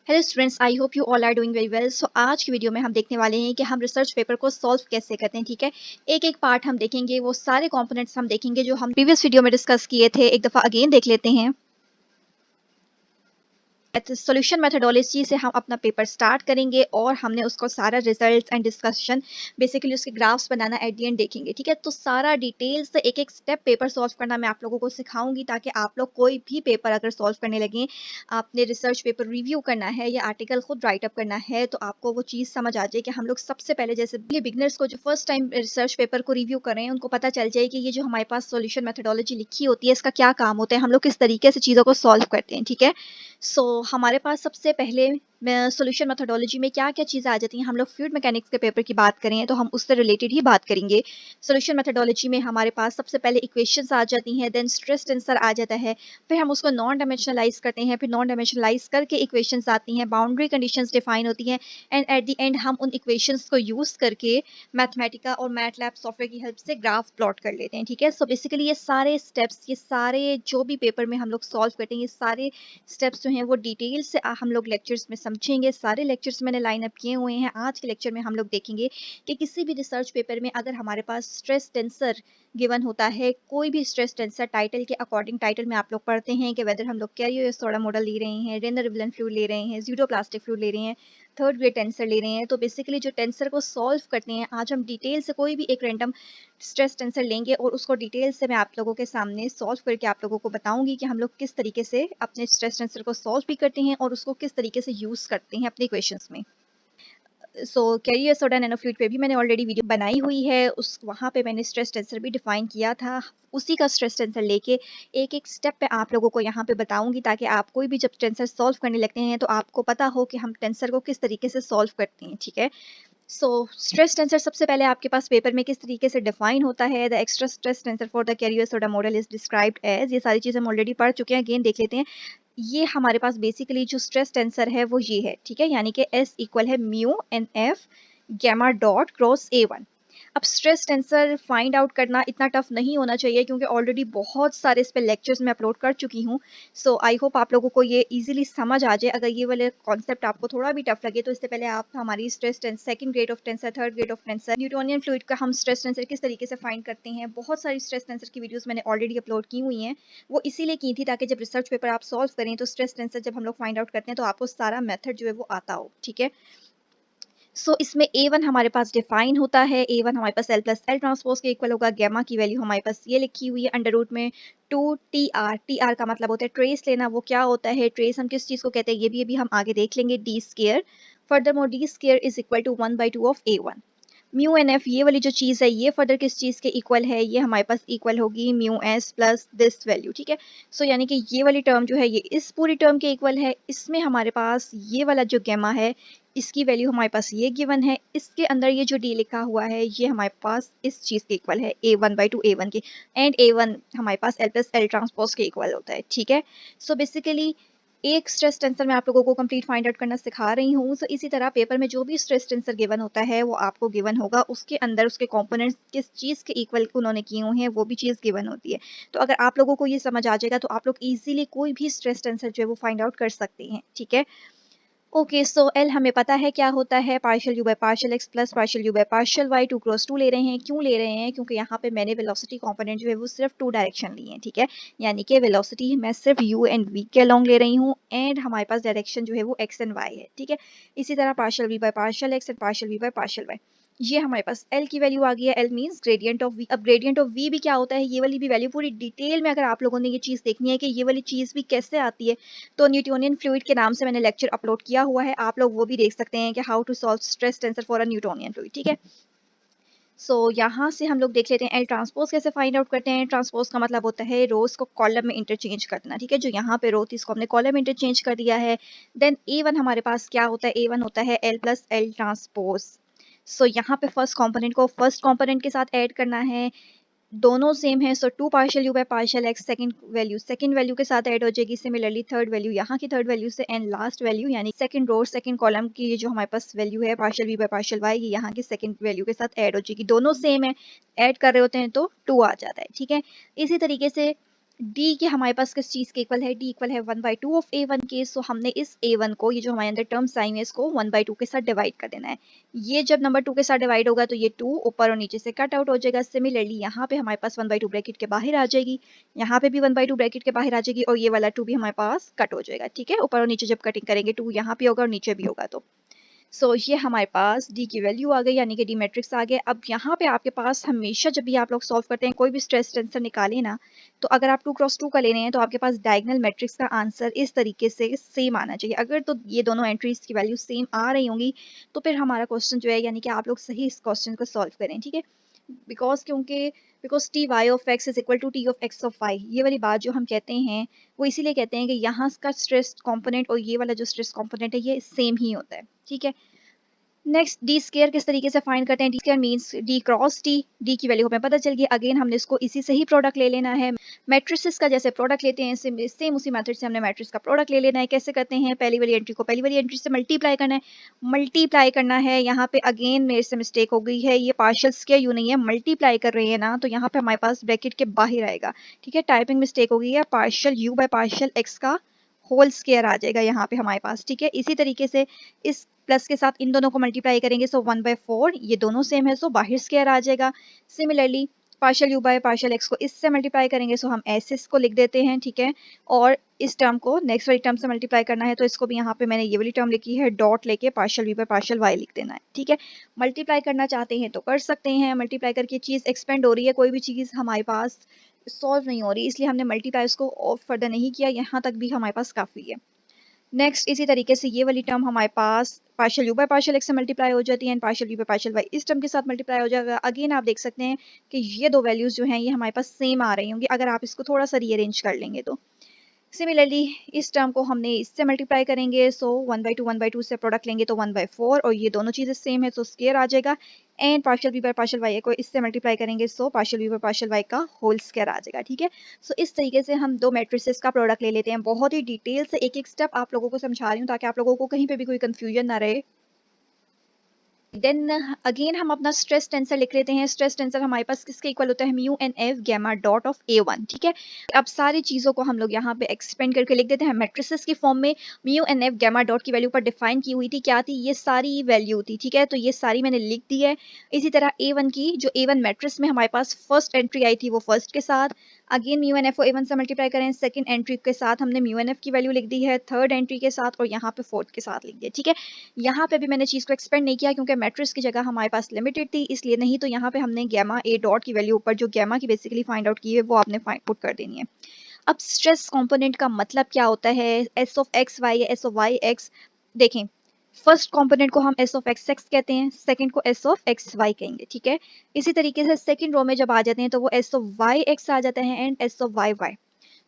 Hello students, I hope you all are doing very well. So आज की video में हम देखने वाले हैं कि हम रिसर्च पेपर को सॉल्व कैसे करते हैं। ठीक है, एक एक पार्ट हम देखेंगे, वो सारे कंपोनेंट्स हम देखेंगे जो हम प्रीवियस वीडियो में डिस्कस किए थे। एक दफ़ा अगेन देख लेते हैं। सोल्यूशन मेथोडोलॉजी से हम अपना पेपर स्टार्ट करेंगे और हमने उसको सारा रिजल्ट एंड डिस्कशन, बेसिकली उसके graphs banana eight the and देखेंगे। ठीक है, तो सारा डिटेल्स से एक एक स्टेप पेपर सॉल्व करना मैं आप लोगों को सिखाऊंगी, ताकि आप लोग कोई भी पेपर अगर सॉल्व करने लगे, आपने रिसर्च पेपर रिव्यू करना है या आर्टिकल खुद राइटअप करना है, तो आपको वो चीज़ समझ आ जाए कि हम लोग सबसे पहले, जैसे बिगनर्स को जो फर्स्ट टाइम रिसर्च पेपर को रिव्यू कर रहे हैं, उनको पता चल जाए कि ये जो हमारे पास सोल्यूशन मेथोडोलॉजी लिखी होती है, इसका क्या काम होता है, हम लोग किस तरीके से चीज़ों को सॉल्व करते हैं। ठीक है, हमारे पास सबसे पहले सोल्यूशन मेथोडोलॉजी में क्या क्या चीज़ें आ जाती हैं। हम लोग फ्लूइड मैकेनिक्स के पेपर की बात करें तो हम उससे रिलेटेड ही बात करेंगे। सोल्यूशन मेथोडोलॉजी में हमारे पास सबसे पहले इक्वेशंस आ जाती हैं, देन स्ट्रेस टेंसर आ जाता है, फिर हम उसको नॉन डायमेंशनलाइज करते हैं, फिर नॉन डायमेंशनलाइज करके इक्वेशंस आती हैं, बाउंड्री कंडीशंस डिफाइन होती हैं, एंड एट द एंड हम उन इक्वेशंस को यूज़ करके मैथमेटिका और मैटलैब सॉफ्टवेयर की हेल्प से ग्राफ प्लॉट कर लेते हैं। ठीक है, सो बेसिकली ये सारे स्टेप्स, ये सारे जो भी पेपर में हम लोग सॉल्व करते हैं, ये सारे स्टेप्स जो हैं वो डिटेल से हम लोग लेक्चर्स में समझेंगे। सारे लेक्चर्स मैंने लाइन अप किए हुए हैं। आज के लेक्चर में हम लोग देखेंगे कि किसी भी रिसर्च पेपर में अगर हमारे पास स्ट्रेस टेंसर गिवन होता है, कोई भी स्ट्रेस टेंसर टाइटल के अकॉर्डिंग, टाइटल में आप लोग पढ़ते हैं कि वेदर हम लोग कैरियोस्टोरा मॉडल ले रहे हैं, रेनर रिवलेंट फ्लूइड ले रहे हैं, ज़्यूडोप्लास्टिक फ्लूइड ले रहे हैं, थर्ड ग्रेड टेंसर ले रहे हैं, तो बेसिकली जो टेंसर को सॉल्व करते हैं, आज हम डिटेल से कोई भी एक रैंडम स्ट्रेस टेंसर लेंगे और उसको डिटेल से मैं आप लोगों के सामने सॉल्व करके आप लोगों को बताऊंगी कि हम लोग किस तरीके से अपने स्ट्रेस टेंसर को सॉल्व भी करते हैं और उसको किस तरीके से यूज़ करते हैं अपने इक्वेशंस में। सो कैरियर सोडा नैनोफ्लूइड पे भी मैंने ऑलरेडी वीडियो बनाई हुई है, उस वहाँ पे मैंने स्ट्रेस टेंसर भी डिफाइन किया था। उसी का स्ट्रेस टेंसर लेके एक एक स्टेप पे आप लोगों को यहाँ पे बताऊंगी, ताकि आप कोई भी जब टेंसर सॉल्व करने लगते हैं तो आपको पता हो कि हम टेंसर को किस तरीके से सॉल्व करते हैं। ठीक है, स्ट्रेस टेंसर सबसे पहले आपके पास पेपर में किस तरीके से डिफाइन होता है। The extra stress tensor for the Carreau Yasuda model is described as, ये सारी चीज़ें हम ऑलरेडी पढ़ चुके हैं, अगेन देख लेते हैं। ये हमारे पास बेसिकली जो स्ट्रेस टेंसर है वो ये है। ठीक है, यानी कि S इक्वल है mu N F gamma dot cross A1। अब स्ट्रेस टेंसर फाइंड आउट करना इतना टफ नहीं होना चाहिए, क्योंकि ऑलरेडी बहुत सारे इस पे लेक्चर्स में अपलोड कर चुकी हूँ। सो आई होप आप लोगों को ये इजीली समझ आ जाए। अगर ये वाले कॉन्सेप्ट आपको थोड़ा भी टफ लगे, तो इससे पहले आप हमारी stress tensor, second grade of tensor, third grade of tensor, Newtonian fluid का हम स्ट्रेस टेंसर किस तरीके से फाइंड करते हैं, बहुत सारी स्ट्रेस टेंसर की वीडियोस मैंने ऑलरेडी अपलोड की हुई हैं। वो इसीलिए की थी ताकि जब रिसर्च पेपर आप सॉल्व करें तो स्ट्रेस टेंसर जब हम लोग फाइंड आउट करते हैं तो आपको सारा मेथड जो है वो आता हो। ठीक है, इसमें A1 हमारे पास डिफाइन होता है। A1 हमारे पास L प्लस एल ट्रांसपोज के इक्वल होगा। गैमा की वैल्यू हमारे पास ये लिखी हुई है अंडर रूट में 2TR। TR का मतलब होता है ट्रेस लेना। वो क्या होता है ट्रेस, हम किस चीज़ को कहते हैं, ये भी अभी हम आगे देख लेंगे। D square, furthermore D square is equal to 1/2 of A1। Mu N F, ये वाली जो चीज़ है ये फर्दर किस चीज़ के इक्वल है, ये हमारे पास इक्वल होगी mu S plus this value. ठीक है, यानी कि ये वाली टर्म जो है ये इस पूरी टर्म के इक्वल है। इसमें हमारे पास ये वाला जो गैमा है, इसकी वैल्यू हमारे पास ये गिवन है। इसके अंदर ये जो डी लिखा हुआ है ये हमारे पास इस चीज़ के इक्वल है, A1/2 A1 के, एंड A1 हमारे पास L प्लस एल ट्रांसपोज के इक्वल होता है। ठीक है, बेसिकली एक स्ट्रेस टेंसर मैं आप लोगों को कंप्लीट फाइंड आउट करना सिखा रही हूँ। इसी तरह पेपर में जो भी स्ट्रेस टेंसर गिवन होता है वो आपको गिवन होगा, उसके अंदर उसके कंपोनेंट्स किस चीज़ के इक्वल उन्होंने किए हुए हैं वो भी चीज़ गिवन होती है। तो अगर आप लोगों को ये समझ आ जाएगा तो आप लोग इजीली कोई भी स्ट्रेस टेंसर जो है वो फाइंड आउट कर सकते हैं। ठीक है, ओके, एल हमें पता है क्या होता है, partial u by partial x plus partial u by partial y. 2 cross 2 ले रहे हैं, क्यों ले रहे हैं, क्योंकि यहाँ पे मैंने वेलोसिटी कंपोनेंट जो है वो सिर्फ 2 डायरेक्शन लिए हैं। ठीक है, यानी कि वेलोसिटी मैं सिर्फ यू एंड वी के अलोंग ले रही हूँ, एंड हमारे पास डायरेक्शन जो है वो एक्स एंड वाई है। ठीक है, इसी तरह partial v by partial x and partial v by partial y. ये हमारे पास एल की वैल्यू आ गई है। L means gradient of v. अब ग्रेडियंट ऑफ वी भी क्या होता है, ये वाली भी वैल्यू पूरी डिटेल में अगर आप लोगों ने ये चीज़ देखनी है कि ये वाली चीज़ भी कैसे आती है, तो न्यूटोनियन फ्लूइड के नाम से मैंने लेक्चर अपलोड किया हुआ है, आप लोग वो भी देख सकते हैं कि how to solve stress tensor for a Newtonian fluid. ठीक है, यहाँ से हम लोग देख लेते हैं एल ट्रांसपोज कैसे फाइंड आउट करते हैं। ट्रांसपोज का मतलब होता है रोज को कॉलम में इंटरचेंज करना। ठीक है, जो यहाँ पे रो थी इसको हमने कॉलम में इंटरचेंज कर दिया है। देन A1 हमारे पास क्या होता है, A1 होता है L प्लस एल ट्रांसपोज। यहाँ पे फर्स्ट कंपोनेंट को फर्स्ट कंपोनेंट के साथ ऐड करना है, दोनों सेम है। 2 partial u by partial x, second value के साथ ऐड हो जाएगी। सिमिलरली थर्ड वैल्यू यहाँ की थर्ड वैल्यू से, एंड लास्ट वैल्यू यानी सेकंड रो सेकंड कॉलम की जो हमारे पास वैल्यू है partial v by partial y, ये यहाँ की सेकंड वैल्यू के साथ ऐड हो जाएगी। दोनों सेम है, ऐड कर रहे होते हैं तो 2 आ जाता है। ठीक है, इसी तरीके से डी के हमारे पास किस चीज़ के इक्वल है, डी इक्वल है 1/2 ऑफ A1 के। सो हमने इस A1 को, ये जो हमारे अंदर टर्म्स आई हुई है, इसको 1/2 के साथ डिवाइड कर देना है। ये जब नंबर 2 के साथ डिवाइड होगा तो ये 2 ऊपर और नीचे से कट आउट हो जाएगा। सिमिलरली यहाँ पे हमारे पास 1/2 ब्रैकेट के बाहर आ जाएगी, यहाँ पे भी 1/2 ब्रैकेट के बाहर आ जाएगी, और ये वाला 2 भी हमारे पास कट हो जाएगा। ठीक है, ऊपर और नीचे जब कटिंग करेंगे 2 यहाँ पे होगा और नीचे भी होगा। तो ये हमारे पास डी की वैल्यू आ गई, यानी कि डी मैट्रिक्स आ गया। अब यहाँ पे आपके पास हमेशा जब भी आप लोग सॉल्व करते हैं कोई भी स्ट्रेस टेंसर निकालें ना, तो अगर आप 2x2 का ले रहे हैं तो आपके पास डायगोनल मैट्रिक्स का आंसर इस तरीके से सेम आना चाहिए। अगर तो ये दोनों एंट्रीज की वैल्यू सेम आ रही होंगी तो फिर हमारा क्वेश्चन जो है, यानी कि आप लोग सही इस क्वेश्चन को सॉल्व करें। ठीक है, because T Y of X is equal to T of X of Y, ये वाली बात जो हम कहते हैं वो इसीलिए कहते हैं कि यहाँ का स्ट्रेस कंपोनेंट और ये वाला जो स्ट्रेस कंपोनेंट है ये सेम ही होता है। ठीक है, नेक्स्ट डी स्केयर किस तरीके से फाइंड करते हैं, D square means D cross T. D की वैल्यू हमें पता चल गई, अगेन हमने इसको इसी से ही प्रोडक्ट ले लेना है। मैट्रिसेस का जैसे प्रोडक्ट लेते हैं सेम उसी मेथड से हमने मैट्रिक्स का प्रोडक्ट ले लेना है। कैसे करते हैं, पहली वाली एंट्री को पहली वाली एंट्री से मल्टीप्लाई करना है। यहाँ पे अगेन मेरे से मिस्टेक हो गई है, ये पार्शियल स्केयर यू नहीं है, मल्टीप्लाई कर रहे हैं ना, तो यहाँ पे हमारे पास ब्रैकेट के बाहर आएगा। ठीक है, टाइपिंग मिस्टेक हो गई है, partial u by partial x का होल स्केयर आ जाएगा यहाँ पे हमारे पास। ठीक है, इसी तरीके से इस प्लस के साथ इन दोनों को मल्टीप्लाई करेंगे, सो 1/4, ये दोनों सेम है, सो बाहर स्केयर आ जाएगा। Similarly partial u by partial x को इससे मल्टीप्लाई करेंगे, सो हम ऐसे इसको लिख देते हैं। ठीक है, और इस टर्म को नेक्स्ट वाली टर्म से मल्टीप्लाई करना है, तो इसको भी यहाँ पे मैंने ये वाली टर्म लिखी है, डॉट लेके partial u by partial y लिख देना है। ठीक है, मल्टीप्लाई करना चाहते हैं तो कर सकते हैं, मल्टीप्लाई करके चीज़ एक्सपेंड हो रही है, कोई भी चीज़ हमारे पास सॉल्व नहीं हो रही, इसलिए हमने मल्टीप्लाई उसको और फर्दर नहीं किया, यहाँ तक भी हमारे पास काफ़ी है। नेक्स्ट इसी तरीके से ये वाली टर्म हमारे पास partial u by partial x से मल्टीप्लाई हो जाती है, and partial u by partial y इस टर्म के साथ मल्टीप्लाई हो जाएगा। अगेन आप देख सकते हैं कि ये दो वैल्यूज जो हैं ये हमारे पास सेम आ रही होंगी अगर आप इसको थोड़ा सा रीअरेंज कर लेंगे तो। सिमिलरली इस टर्म को हमने इससे मल्टीप्लाई करेंगे, सो 1/2 से प्रोडक्ट लेंगे तो 1/4, और ये दोनों चीज़ें सेम है तो स्केयर आ जाएगा। And partial v by partial y को इससे मल्टीप्लाई करेंगे, so partial v by partial y का होल स्केयर आ जाएगा। ठीक है, सो इस तरीके से हम दो मैट्रिसेस का प्रोडक्ट ले लेते हैं। बहुत ही डिटेल से एक एक स्टेप आप लोगों को समझा रही हूँ ताकि आप लोगों को कहीं पे भी कोई कंफ्यूजन ना रहे। देन अगेन हम अपना स्ट्रेस टेंसर लिख लेते हैं। स्ट्रेस टेंसर हमारे पास किसके इक्वल होता है, mu N F gamma dot of A1। ठीक है, अब सारी चीज़ों को हम लोग यहाँ पे एक्सपेंड करके लिख देते हैं मैट्रिसेस की फॉर्म में। Mu N F gamma dot की वैल्यू पर डिफाइन की हुई थी, क्या थी, ये सारी वैल्यू थी। ठीक है, तो ये सारी मैंने लिख दी है। इसी तरह A1 की, जो A1 मैट्रिक्स में हमारे पास फर्स्ट एंट्री आई थी वो फर्स्ट के साथ, अगेन म्यू एन एफ को A1 से मल्टीप्लाई करें, सेकंड एंट्री के साथ हमने म्यू एन एफ की वैल्यू लिख दी है, थर्ड एंट्री के साथ, और यहाँ पे फोर्थ के साथ लिख दिया। ठीक है, यहाँ पे भी मैंने चीज़ को एक्सपेंड नहीं किया क्योंकि मैट्रिक्स की जगह हमारे पास लिमिटेड थी, इसलिए नहीं तो यहाँ पे हमने गैमा ए डॉट की वैल्यू ऊपर जो गैमा की बेसिकली फाइंड आउट की है वो आपने पुट कर देनी है। अब स्ट्रेस कंपोनेंट का मतलब क्या होता है, एस ऑफ एक्स वाई या एस ऑफ वाई एक्स। देखें, फर्स्ट कंपोनेंट को हम एस ऑफ एक्स एक्स कहते हैं, सेकंड को एस ऑफ एक्स वाई कहेंगे। ठीक है, इसी तरीके से सेकंड रो में जब आ जाते हैं तो वो एस ऑफ वाई एक्स आ जाता है and S of y y.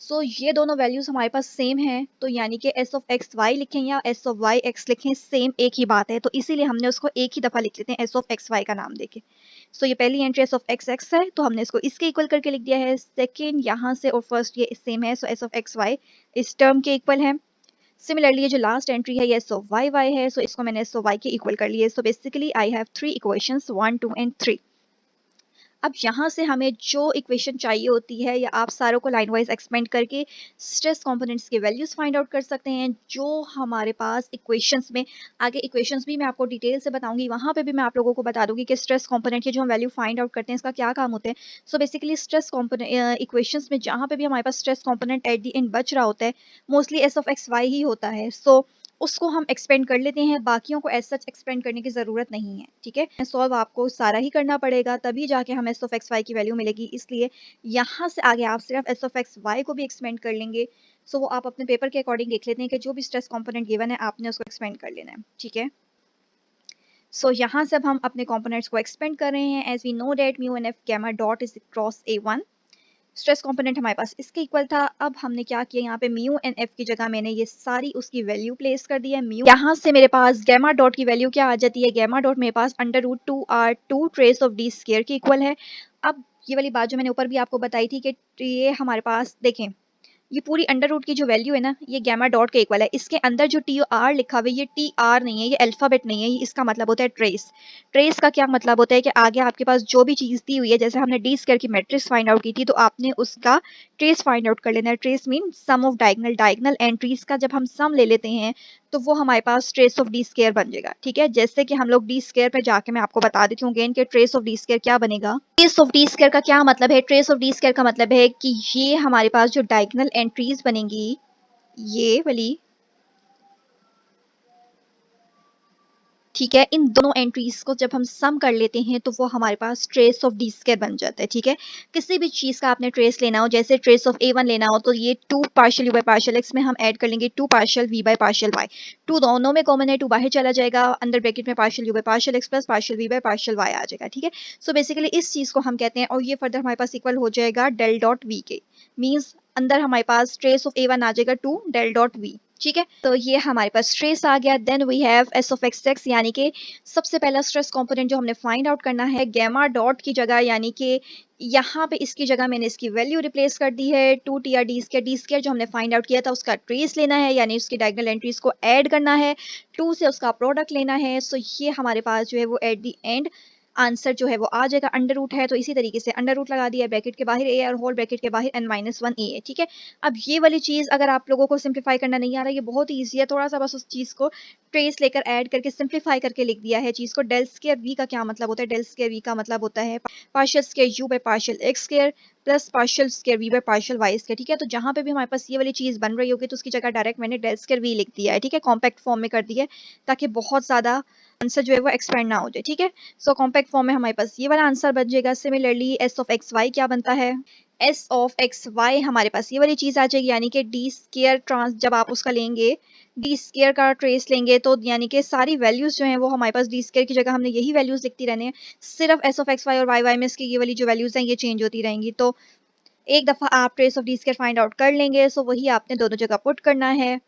So ये दोनों वैल्यूज हमारे पास सेम है, तो यानी कि एस ऑफ एक्स वाई लिखें या एस ऑफ वाई एक्स लिखें, सेम एक ही बात है, तो इसीलिए हमने उसको एक ही दफा लिख लेते हैं एस ऑफ एक्स वाई का नाम देके। सो ये पहली entry S of X x है तो हमने इसको इसके इक्वल करके लिख दिया है, सेकेंड यहाँ से और फर्स्ट ये सेम है, सो एस ऑफ एक्स वाई इस टर्म के इक्वल है। सिमिलरली ये जो लास्ट एंट्री है ये एस ऑफ वाई वाई है, सो इसको मैंने एस ऑफ वाई के इक्वल कर लिया है। So basically I have 3 equations 1 2 and 3। अब यहाँ से हमें जो इक्वेशन चाहिए होती है या आप सारों को लाइन वाइज एक्सपेंड करके स्ट्रेस कंपोनेंट्स के वैल्यूज फाइंड आउट कर सकते हैं जो हमारे पास इक्वेशंस में। आगे इक्वेशंस भी मैं आपको डिटेल से बताऊंगी, वहाँ पे भी मैं आप लोगों को बता दूंगी कि स्ट्रेस कंपोनेंट के जो हम वैल्यू फाइंड आउट करते हैं इसका क्या काम होता है। So basically stress component equations में जहाँ पे भी हमारे पास stress component at the end बच रहा होता है mostly S of x y ही होता है, सो उसको हम एक्सपेंड कर लेते हैं, बाकियों को एज सच एक्सपेंड करने की ज़रूरत नहीं है। ठीक है, सॉल्व आपको सारा ही करना पड़ेगा तभी जाके हमें एस ऑफ एक्स वाई की वैल्यू मिलेगी, इसलिए यहाँ से आगे आप सिर्फ एस ऑफ एक्स वाई को भी एक्सपेंड कर लेंगे। सो वो आप अपने पेपर के अकॉर्डिंग देख लेते हैं कि जो भी स्ट्रेस कॉम्पोनेंट गिवन है आपने उसको एक्सपेंड कर लेना है। ठीक है, सो यहाँ से अब हम अपने कॉम्पोनेंट्स को एक्सपेंड कर रहे हैं। As we know that mu N F gamma dot is cross A1, stress component हमारे पास इसके इक्वल था। अब हमने क्या किया, यहाँ पे म्यू एन एफ की जगह मैंने ये सारी उसकी वैल्यू प्लेस कर दी है। म्यू यहाँ से मेरे पास गैमा डॉट की वैल्यू क्या आ जाती है, गैमा डॉट मेरे पास √2r2 trace of D square के इक्वल है। अब ये वाली बात जो मैंने ऊपर भी आपको बताई थी कि ये हमारे पास देखें ये पूरी अंडर रूट की जो वैल्यू है ना, ये गैमा डॉट के इक्वल है। इसके अंदर जो टी आर लिखा हुआ है, ये टी आर नहीं है, ये अल्फाबेट नहीं है, ये इसका मतलब होता है ट्रेस। ट्रेस का क्या मतलब होता है कि आगे आपके पास जो भी चीज़ दी हुई है, जैसे हमने डी स्क्वायर की मैट्रिक्स फाइंड आउट की थी, तो आपने उसका ट्रेस फाइंड आउट कर लेना है। Trace mean sum of diagonal, diagonal entries का जब हम सम ले लेते हैं तो वो हमारे पास ट्रेस ऑफ डी स्क्वायर बन जाएगा। ठीक है, जैसे कि हम लोग डी स्क्वायर पे जाके मैं आपको बता देती हूँ अगेन कि ट्रेस ऑफ डी स्क्वायर क्या बनेगा। ट्रेस ऑफ डी स्क्वायर का क्या मतलब है? ट्रेस ऑफ डी स्क्वायर का मतलब है कि ये हमारे पास जो डायगनल एंट्रीज बनेंगी, ये वाली, ठीक है, इन दोनों एंट्रीज को जब हम सम कर लेते हैं तो वो हमारे पास ट्रेस ऑफ डी स्क्वायर बन जाता है। ठीक है, किसी भी चीज का आपने ट्रेस लेना हो, जैसे ट्रेस ऑफ ए वन लेना हो, तो ये two partial u by partial x में हम ऐड कर लेंगे two partial v by partial y. Two दोनों में कॉमन है, टू बाहर चला जाएगा, अंदर ब्रैकेट में partial u by partial x plus partial v by partial y आ जाएगा। ठीक है, सो बेसिकली इस चीज को हम कहते हैं, और ये फर्दर हमारे पास इक्वल हो जाएगा डेल डॉट वी के। मीन्स अंदर हमारे पास ट्रेस ऑफ ए वन आ जाएगा टू डेल डॉट वी। ठीक है, तो ये हमारे पास ट्रेस आ गया। Then we have S of X X, यानी कि सबसे पहला स्ट्रेस कंपोनेंट जो हमने फाइंड आउट करना है, गैमा डॉट की जगह, यानी कि यहाँ पे इसकी जगह मैंने इसकी वैल्यू रिप्लेस कर दी है two T R D square. D square जो हमने फाइंड आउट किया था उसका ट्रेस लेना है, यानी उसकी डायगोनल एंट्रीज को ऐड करना है, टू से उसका प्रोडक्ट लेना है। सो ये हमारे पास जो है वो एट दी एंड आंसर जो है वो आ जाएगा। अंडर रूट है तो इसी तरीके से अंडर रूट लगा दिया, ब्रैकेट के बाहर ए और होल ब्रैकेट के बाहर n माइनस वन ए है। ठीक है, अब ये वाली चीज अगर आप लोगों को सिंप्लीफाई करना नहीं आ रहा, ये बहुत ईजी है, थोड़ा सा बस उस चीज को ट्रेस लेकर ऐड करके सिंप्लीफाई करके लिख दिया है चीज को। डेल स्क्वायर वी का क्या मतलब होता है? डेल स्क्वायर वी का मतलब होता है partial square u by partial x square plus partial square v by partial y square. ठीक है, तो जहां पे भी हमारे पास ये वाली चीज बन रही होगी तो उसकी जगह डायरेक्ट मैंने डेल स्क्वायर वी लिख दिया है। ठीक है, कॉम्पैक्ट फॉर्म में कर दिया है ताकि बहुत ज्यादा आंसर जो है वो एक्सपेंड ना हो जाए। ठीक है, सो कॉम्पैक्ट फॉर्म में हमारे पास ये वाला आंसर बन जाएगा। Similarly S of x Y क्या बनता है? एस ऑफ एक्स वाई हमारे पास ये वाली चीज आ जाएगी, यानी कि डी स्केयर ट्रांस, जब आप उसका लेंगे डी स्केयर का ट्रेस लेंगे तो यानी कि सारी वैल्यूज जो हैं वो हमारे पास डी स्केयर की जगह हमने यही वैल्यूज लिखती रहने हैं। सिर्फ एस ऑफ एक्स वाई और वाई वाई में इसकी ये वाली जो वैल्यूज हैं ये चेंज होती रहेंगी। तो एक दफा आप trace of D square find out कर लेंगे, सो वही आपने दोनों जगह पुट करना है।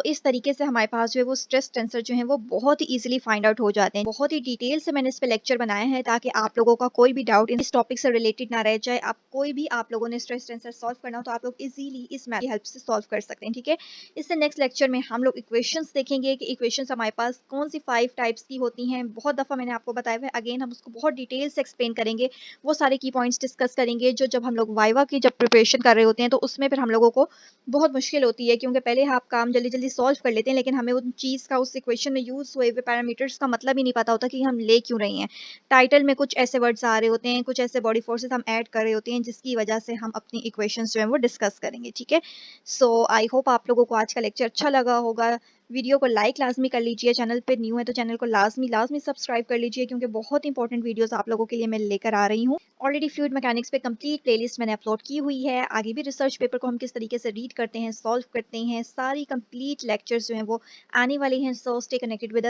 इस तरीके से हमारे पास जो है वो स्ट्रेस टेंसर जो है वो बहुत ही इजीली फाइंड आउट हो जाते हैं। बहुत ही डिटेल से मैंने इस पे लेक्चर बनाया है ताकि आप लोगों का कोई भी डाउट इस टॉपिक से रिलेटेड ना रह जाए। आप कोई भी आप लोगों ने स्ट्रेस टेंसर सॉल्व करना हो तो आप लोग इजीली इस मैथ की हेल्प से सॉल्व कर सकते हैं। ठीक है, इससे नेक्स्ट लेक्चर में हम लोग इक्वेशंस देखेंगे कि इक्वेशंस हमारे पास कौन सी 5 टाइप्स की होती हैं। बहुत दफ़ा मैंने आपको बताया हुआ है, अगेन हम उसको बहुत डिटेल से एक्सप्लेन करेंगे, वो सारे की पॉइंट्स डिस्कस करेंगे जो जब हम लोग वाइवा की जब प्रिपरेशन कर रहे होते हैं तो उसमें फिर हम लोगों को बहुत मुश्किल होती है, क्योंकि पहले आप काम जल्दी जल्दी सॉल्व कर लेते हैं लेकिन हमें उन चीज़ का उस इक्वेशन में यूज हुए हुए पैरामीटर्स का मतलब ही नहीं पता होता कि हम ले क्यों रहे हैं। टाइटल में कुछ ऐसे वर्ड्स आ रहे होते हैं, कुछ ऐसे बॉडी फोर्सेस हम ऐड कर रहे होते हैं जिसकी वजह से हम अपनी इक्वेशंस जो है वो डिस्कस करेंगे। ठीक है, सो आई होप आप लोगों को आज का लेक्चर अच्छा लगा होगा। वीडियो को लाइक लाजमी कर लीजिए, चैनल पे न्यू है तो चैनल को लाजमी लाजमी सब्सक्राइब कर लीजिए, क्योंकि बहुत इंपॉर्टेंट वीडियोस आप लोगों के लिए मैं लेकर आ रही हूँ। ऑलरेडी फ्लूइड मैकेनिक्स पे कंप्लीट प्लेलिस्ट मैंने अपलोड की हुई है। आगे भी रिसर्च पेपर को हम किस तरीके से रीड करते हैं, सॉल्व करते हैं, सारी कंप्लीट लेक्चर्स जो हैं वो आने वाले हैं। So stay connected with